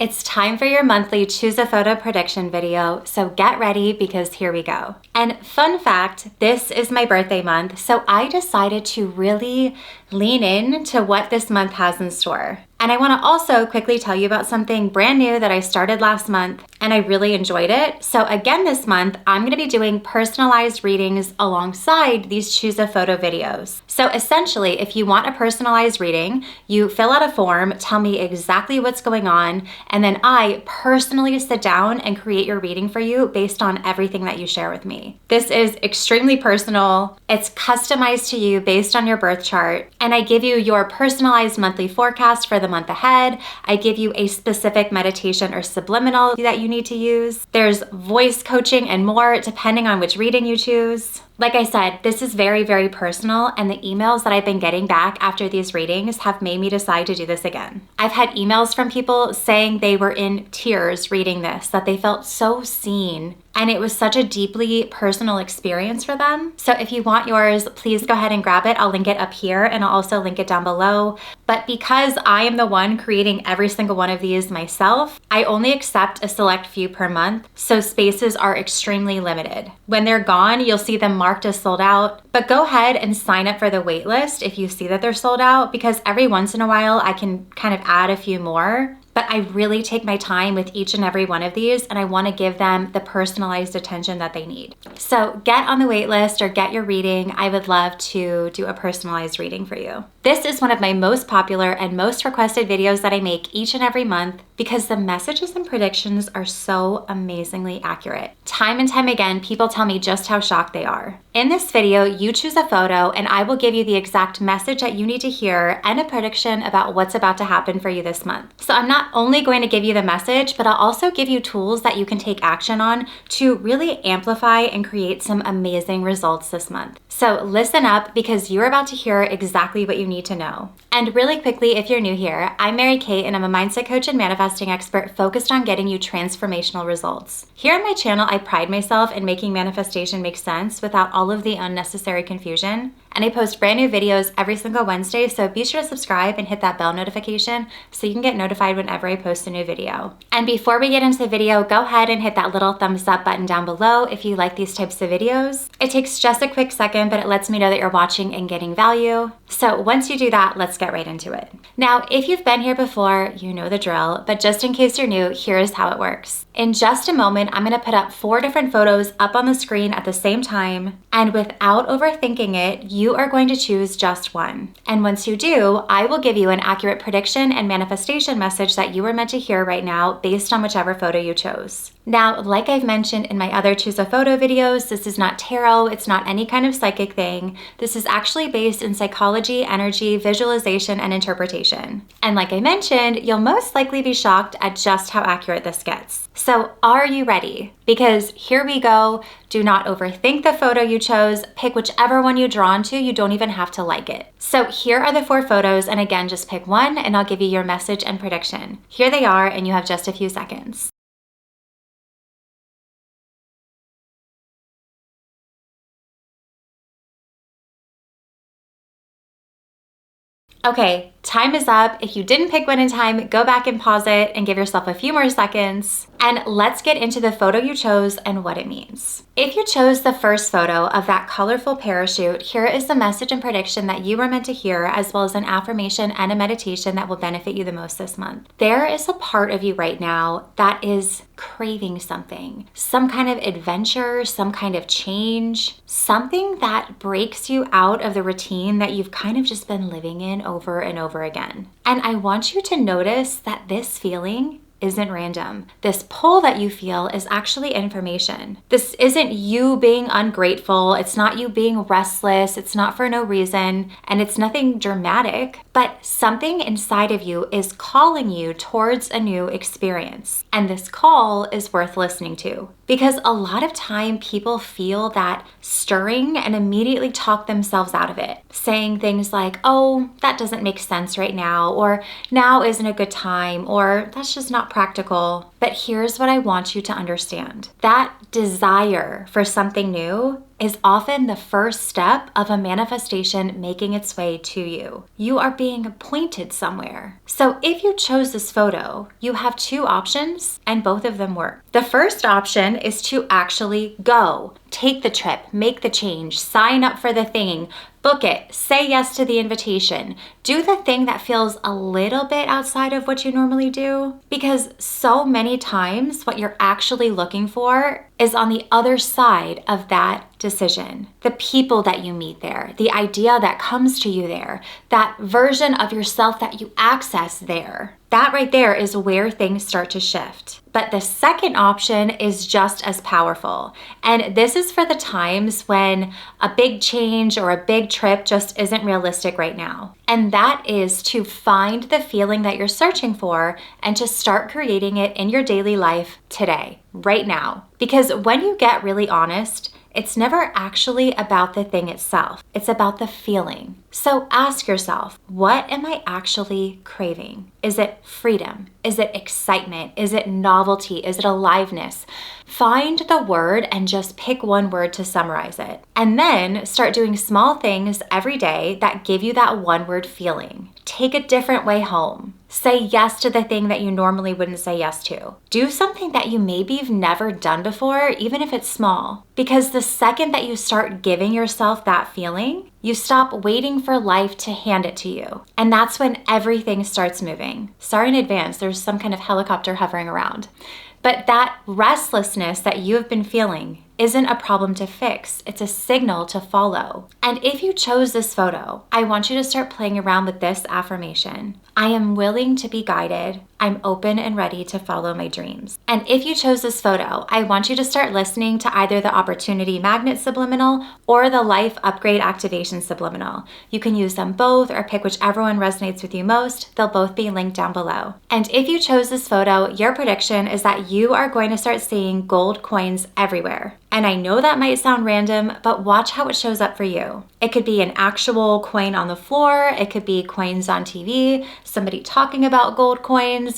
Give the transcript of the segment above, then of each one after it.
It's time for your monthly Choose a Photo prediction video, so get ready because here we go. And fun fact, this is my birthday month, so I decided to really lean in to what this month has in store. And I want to also quickly tell you about something brand new that I started last month and I really enjoyed it. So again, this month, I'm going to be doing personalized readings alongside these Choose a Photo videos. So essentially, if you want a personalized reading, you fill out a form, tell me exactly what's going on, and then I personally sit down and create your reading for you based on everything that you share with me. This is extremely personal. It's customized to you based on your birth chart, and I give you your personalized monthly forecast for the month ahead. I give you a specific meditation or subliminal that you need to use. There's voice coaching and more depending on which reading you choose. Like I said, this is very, very personal, and the emails that I've been getting back after these readings have made me decide to do this again. I've had emails from people saying they were in tears reading this, that they felt so seen, and it was such a deeply personal experience for them. So if you want yours, please go ahead and grab it. I'll link it up here and I'll also link it down below. But because I am the one creating every single one of these myself, I only accept a select few per month, so spaces are extremely limited. When they're gone, you'll see them marked as sold out, but go ahead and sign up for the wait list if you see that they're sold out, because every once in a while I can kind of add a few more. But I really take my time with each and every one of these, and I want to give them the personalized attention that they need. So get on the wait list or get your reading. I would love to do a personalized reading for you. This is one of my most popular and most requested videos that I make each and every month because the messages and predictions are so amazingly accurate. Time and time again, people tell me just how shocked they are. In this video, you choose a photo and I will give you the exact message that you need to hear and a prediction about what's about to happen for you this month. So I'm not only going to give you the message, but I'll also give you tools that you can take action on to really amplify and create some amazing results this month. So listen up because you're about to hear exactly what you need to know. And really quickly, if you're new here, I'm Mary Kate and I'm a mindset coach and manifesting expert focused on getting you transformational results. Here on my channel, I pride myself in making manifestation make sense without all of the unnecessary confusion. And I post brand new videos every single Wednesday, so be sure to subscribe and hit that bell notification so you can get notified whenever I post a new video. And before we get into the video, go ahead and hit that little thumbs up button down below if you like these types of videos. It takes just a quick second, but it lets me know that you're watching and getting value. So once you do that, let's get right into it. Now, if you've been here before, you know the drill, but just in case you're new, here's how it works. In just a moment, I'm gonna put up 4 different photos up on the screen at the same time, and without overthinking it, you are going to choose just one. And once you do, I will give you an accurate prediction and manifestation message that you are meant to hear right now based on whichever photo you chose. Now, like I've mentioned in my other Choose a Photo videos, this is not tarot, it's not any kind of psychic thing. This is actually based in psychology, energy, visualization, and interpretation. And like I mentioned, you'll most likely be shocked at just how accurate this gets. So are you ready? Because here we go. Do not overthink the photo you chose. Pick whichever one you're drawn to. You don't even have to like it. So here are the 4 photos, and again, just pick one and I'll give you your message and prediction. Here they are, and you have just a few seconds. Okay, time is up. If you didn't pick one in time, go back and pause it and give yourself a few more seconds. And let's get into the photo you chose and what it means. If you chose the first photo of that colorful parachute, here is the message and prediction that you were meant to hear, as well as an affirmation and a meditation that will benefit you the most this month. There is a part of you right now that is craving something, some kind of adventure, some kind of change, something that breaks you out of the routine that you've kind of just been living in over and over again. And I want you to notice that this feeling isn't random. This pull that you feel is actually information. This isn't you being ungrateful. It's not you being restless. It's not for no reason. And it's nothing dramatic, but something inside of you is calling you towards a new experience. And this call is worth listening to. Because a lot of time people feel that stirring and immediately talk themselves out of it, saying things like, oh, that doesn't make sense right now, or now isn't a good time, or that's just not practical. But here's what I want you to understand. That desire for something new is often the first step of a manifestation making its way to you. You are being pointed somewhere. So if you chose this photo, you have two options and both of them work. The first option is to actually go, take the trip, make the change, sign up for the thing, book it, say yes to the invitation, do the thing that feels a little bit outside of what you normally do. Because so many times what you're actually looking for is on the other side of that decision. The people that you meet there, the idea that comes to you there, that version of yourself that you access there. That right there is where things start to shift. But the second option is just as powerful. And this is for the times when a big change or a big trip just isn't realistic right now. And that is to find the feeling that you're searching for and to start creating it in your daily life today, right now. Because when you get really honest, it's never actually about the thing itself. It's about the feeling. So ask yourself, what am I actually craving? Is it freedom? Is it excitement? Is it novelty? Is it aliveness? Find the word and just pick one word to summarize it. And then start doing small things every day that give you that one word feeling. Take a different way home. Say yes to the thing that you normally wouldn't say yes to. Do something that you maybe have never done before, even if it's small. Because the second that you start giving yourself that feeling, you stop waiting for life to hand it to you. And that's when everything starts moving. Sorry in advance, there's some kind of helicopter hovering around. But that restlessness that you have been feeling isn't a problem to fix. It's a signal to follow. And if you chose this photo, I want you to start playing around with this affirmation. I am willing to be guided. I'm open and ready to follow my dreams. And if you chose this photo, I want you to start listening to either the Opportunity Magnet Subliminal or the Life Upgrade Activation Subliminal. You can use them both or pick whichever one resonates with you most. They'll both be linked down below. And if you chose this photo, your prediction is that you are going to start seeing gold coins everywhere. And I know that might sound random, but watch how it shows up for you. It could be an actual coin on the floor. It could be coins on TV, somebody talking about gold coins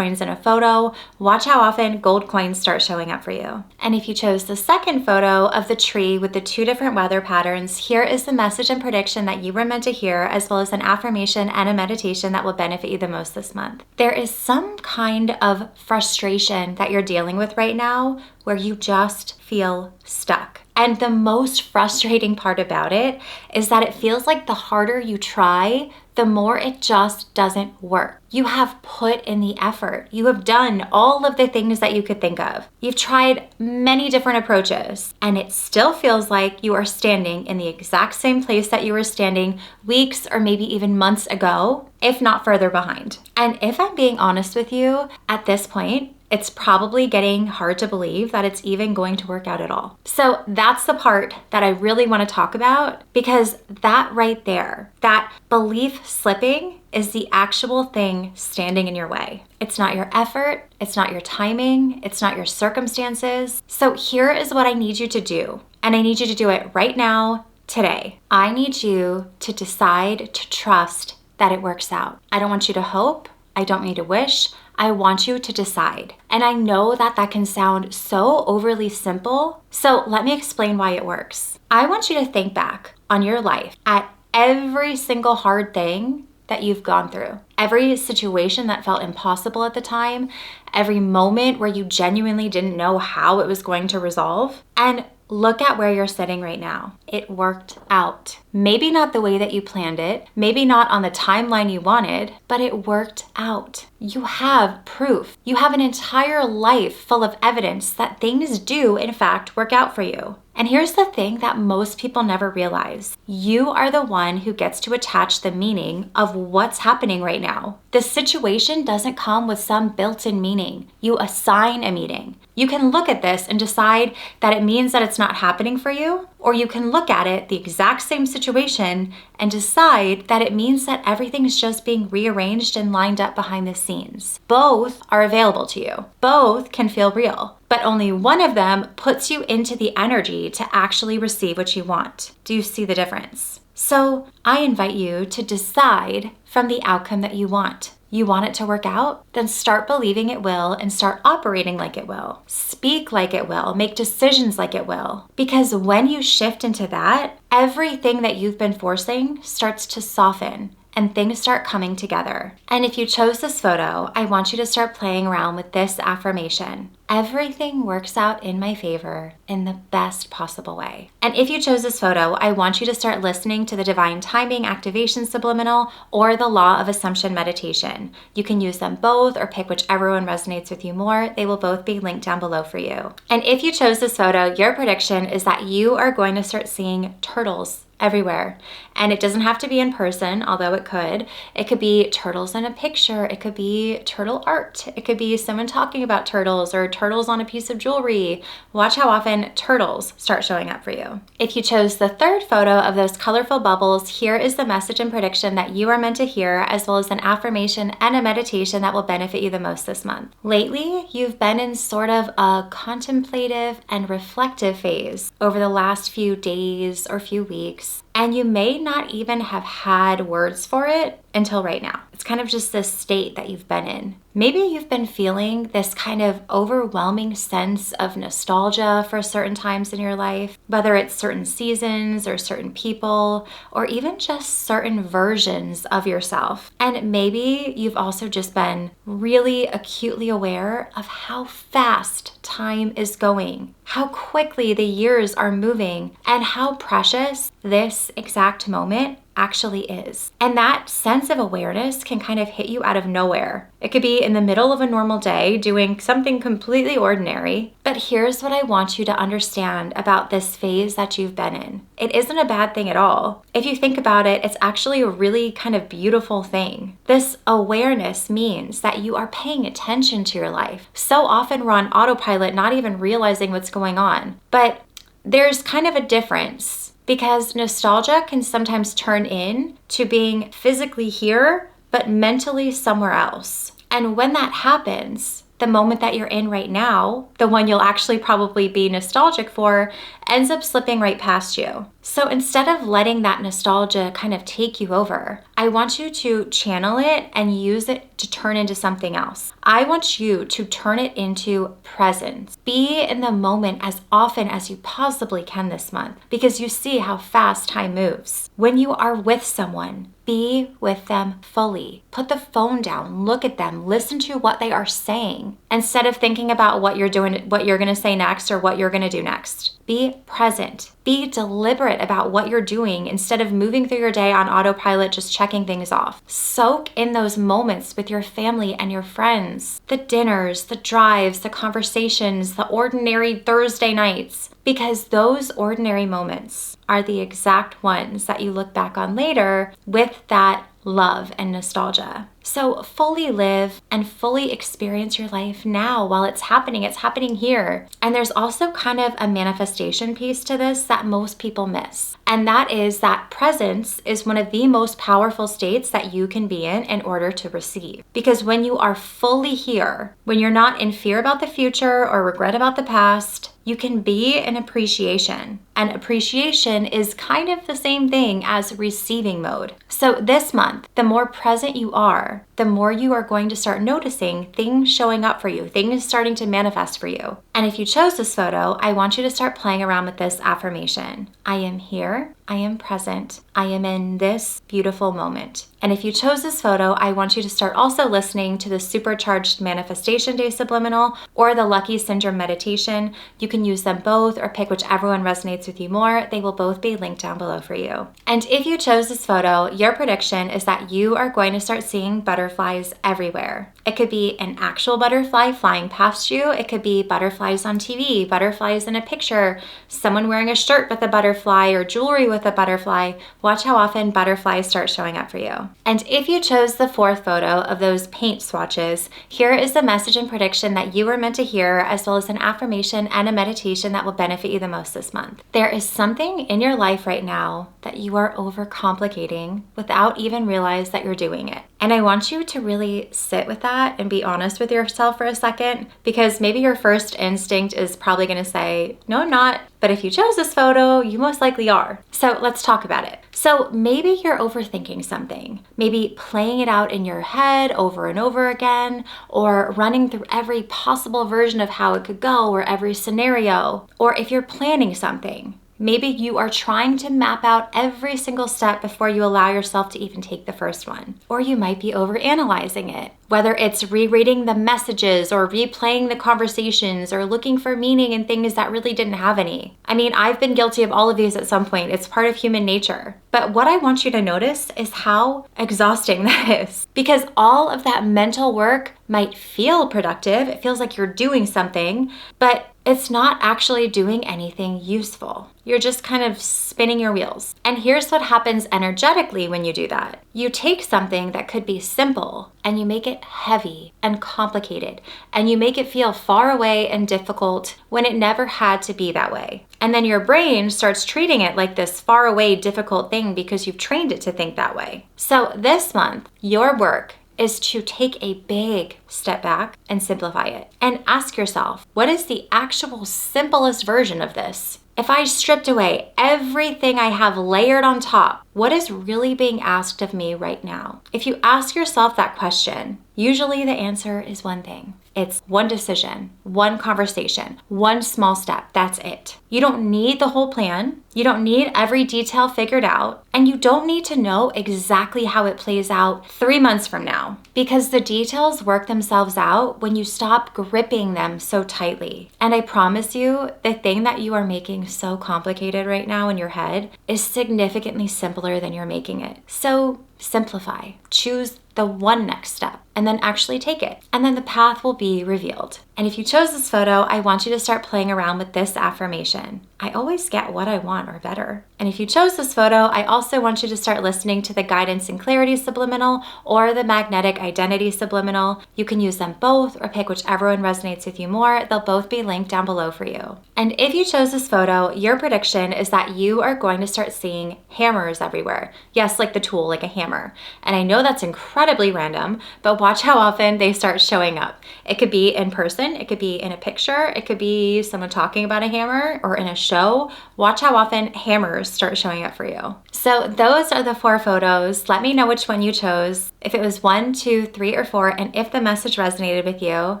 in a photo. Watch how often gold coins start showing up for you. And if you chose the second photo of the tree with the two different weather patterns, here is the message and prediction that you were meant to hear, as well as an affirmation and a meditation that will benefit you the most this month. There is some kind of frustration that you're dealing with right now where you just feel stuck. And the most frustrating part about it is that it feels like the harder you try, the more it just doesn't work. You have put in the effort. You have done all of the things that you could think of. You've tried many different approaches, and it still feels like you are standing in the exact same place that you were standing weeks or maybe even months ago, if not further behind. And if I'm being honest with you, at this point, it's probably getting hard to believe that it's even going to work out at all. So that's the part that I really want to talk about, because that right there, that belief slipping, is the actual thing standing in your way. It's not your effort, it's not your timing, it's not your circumstances. So here is what I need you to do, and I need you to do it right now, today. I need you to decide to trust that it works out. I don't want you to hope, I don't want you to wish, I want you to decide. And I know that that can sound so overly simple, so let me explain why it works. I want you to think back on your life at every single hard thing that you've gone through, every situation that felt impossible at the time, every moment where you genuinely didn't know how it was going to resolve, and look at where you're sitting right now. It worked out. Maybe not the way that you planned it, maybe not on the timeline you wanted, but it worked out. You have proof. You have an entire life full of evidence that things do, in fact, work out for you. And here's the thing that most people never realize. You are the one who gets to attach the meaning of what's happening right now. The situation doesn't come with some built-in meaning. You assign a meaning. You can look at this and decide that it means that it's not happening for you, or you can look at it, the exact same situation, and decide that it means that everything's just being rearranged and lined up behind the scenes. Both are available to you. Both can feel real, but only one of them puts you into the energy to actually receive what you want. Do you see the difference? So I invite you to decide from the outcome that you want. You want it to work out? Then start believing it will and start operating like it will. Speak like it will. Make decisions like it will. Because when you shift into that, everything that you've been forcing starts to soften and things start coming together. And if you chose this photo, I want you to start playing around with this affirmation. Everything works out in my favor in the best possible way. And if you chose this photo, I want you to start listening to the Divine Timing Activation Subliminal or the Law of Assumption Meditation. You can use them both or pick whichever one resonates with you more. They will both be linked down below for you. And if you chose this photo, your prediction is that you are going to start seeing turtles everywhere. And it doesn't have to be in person, although it could. It could be turtles in a picture. It could be turtle art. It could be someone talking about turtles or turtles on a piece of jewelry. Watch how often turtles start showing up for you. If you chose the third photo of those colorful bubbles, here is the message and prediction that you are meant to hear, as well as an affirmation and a meditation that will benefit you the most this month. Lately, you've been in sort of a contemplative and reflective phase over the last few days or few weeks. And you may not even have had words for it until right now. It's kind of just this state that you've been in. Maybe you've been feeling this kind of overwhelming sense of nostalgia for certain times in your life, whether it's certain seasons or certain people, or even just certain versions of yourself. And maybe you've also just been really acutely aware of how fast time is going, how quickly the years are moving, and how precious this exact moment actually is. And that sense of awareness can kind of hit you out of nowhere. It could be in the middle of a normal day doing something completely ordinary. But here's what I want you to understand about this phase that you've been in. It isn't a bad thing at all. If you think about it, it's actually a really kind of beautiful thing. This awareness means that you are paying attention to your life. So often we're on autopilot, not even realizing what's going on. But there's kind of a difference, because nostalgia can sometimes turn in to being physically here, but mentally somewhere else. And when that happens, the moment that you're in right now, the one you'll actually probably be nostalgic for, ends up slipping right past you. So instead of letting that nostalgia kind of take you over, I want you to channel it and use it to turn into something else. I want you to turn it into presence. Be in the moment as often as you possibly can this month, because you see how fast time moves. When you are with someone, be with them fully. Put the phone down, look at them, listen to what they are saying, instead of thinking about what you're doing, what you're gonna say next, or what you're gonna do next. Be present. Be deliberate about what you're doing instead of moving through your day on autopilot, just checking things off. Soak in those moments with your family and your friends. The dinners, the drives, the conversations, the ordinary Thursday nights. Because those ordinary moments are the exact ones that you look back on later with that love and nostalgia. So fully live and fully experience your life now while it's happening. It's happening here. And there's also kind of a manifestation piece to this that most people miss. And that is that presence is one of the most powerful states that you can be in order to receive. Because when you are fully here, when you're not in fear about the future or regret about the past, you can be in appreciation. And appreciation is kind of the same thing as receiving mode. So this month, the more present you are, the more you are going to start noticing things showing up for you, things starting to manifest for you. And if you chose this photo, I want you to start playing around with this affirmation. I am here. I am present. I am in this beautiful moment. And if you chose this photo, I want you to start also listening to the Supercharged Manifestation Day Subliminal or the Lucky Syndrome Meditation. You can use them both or pick whichever one resonates with you more. They will both be linked down below for you. And if you chose this photo, your prediction is that you are going to start seeing butterflies everywhere. It could be an actual butterfly flying past you. It could be butterflies on TV, butterflies in a picture, someone wearing a shirt with a butterfly or jewelry with a butterfly. Watch how often butterflies start showing up for you. And if you chose the fourth photo of those paint swatches, here is the message and prediction that you were meant to hear, as well as an affirmation and a meditation that will benefit you the most this month. There is something in your life right now that you are overcomplicating without even realize that you're doing it. And I want you you to really sit with that and be honest with yourself for a second, because maybe your first instinct is probably going to say, no, I'm not. But if you chose this photo, you most likely are. So let's talk about it. So maybe you're overthinking something, maybe playing it out in your head over and over again, or running through every possible version of how it could go or every scenario. Or if you're planning something, maybe you are trying to map out every single step before you allow yourself to even take the first one. Or you might be overanalyzing it, whether it's rereading the messages or replaying the conversations or looking for meaning in things that really didn't have any. I mean, I've been guilty of all of these at some point. It's part of human nature. But what I want you to notice is how exhausting that is, because all of that mental work might feel productive. It feels like you're doing something, but it's not actually doing anything useful. You're just kind of spinning your wheels. And here's what happens energetically when you do that. You take something that could be simple and you make it heavy and complicated, and you make it feel far away and difficult when it never had to be that way. And then your brain starts treating it like this far away, difficult thing because you've trained it to think that way. So this month, your work is to take a big step back and simplify it. And ask yourself, what is the actual simplest version of this? If I stripped away everything I have layered on top, what is really being asked of me right now? If you ask yourself that question, usually the answer is one thing. It's one decision, one conversation, one small step. That's it. You don't need the whole plan. You don't need every detail figured out. And you don't need to know exactly how it plays out 3 months from now, because the details work themselves out when you stop gripping them so tightly. And I promise you, the thing that you are making so complicated right now in your head is significantly simpler than you're making it. So simplify. Choose the one next step and then actually take it. And then the path will be revealed. And if you chose this photo, I want you to start playing around with this affirmation. I always get what I want or better. And if you chose this photo, I also want you to start listening to the guidance and clarity subliminal or the magnetic identity subliminal. You can use them both or pick whichever one resonates with you more. They'll both be linked down below for you. And if you chose this photo, your prediction is that you are going to start seeing hammers everywhere. Yes, like the tool, like a hammer. And I know that's incredibly random, but watch how often they start showing up. It could be in person, it could be in a picture, it could be someone talking about a hammer or in a show. Watch how often hammers start showing up for you. So those are the 4 photos. Let me know which one you chose, if it was 1, 2, 3, or 4, and if the message resonated with you.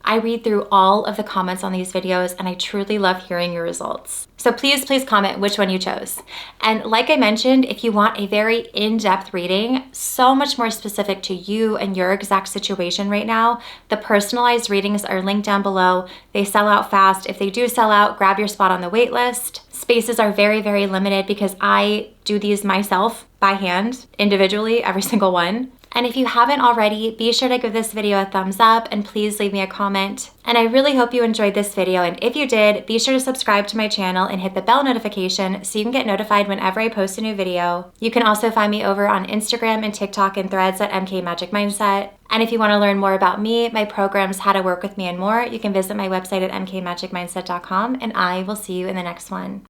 I read through all of the comments on these videos and I truly love hearing your results. So please comment which one you chose. And like I mentioned, if you want a very in-depth reading, so much more specific to you and your exact situation right now, the personalized readings are linked down below. They sell out fast. If they do sell out, grab your spot on the wait list. Spaces are very, very limited because I do these myself by hand, individually, every single one. And if you haven't already, be sure to give this video a thumbs up and please leave me a comment. And I really hope you enjoyed this video. And if you did, be sure to subscribe to my channel and hit the bell notification so you can get notified whenever I post a new video. You can also find me over on Instagram and TikTok and Threads at MK Magic Mindset. And if you want to learn more about me, my programs, how to work with me, and more, you can visit my website at mkmagicmindset.com. And I will see you in the next one.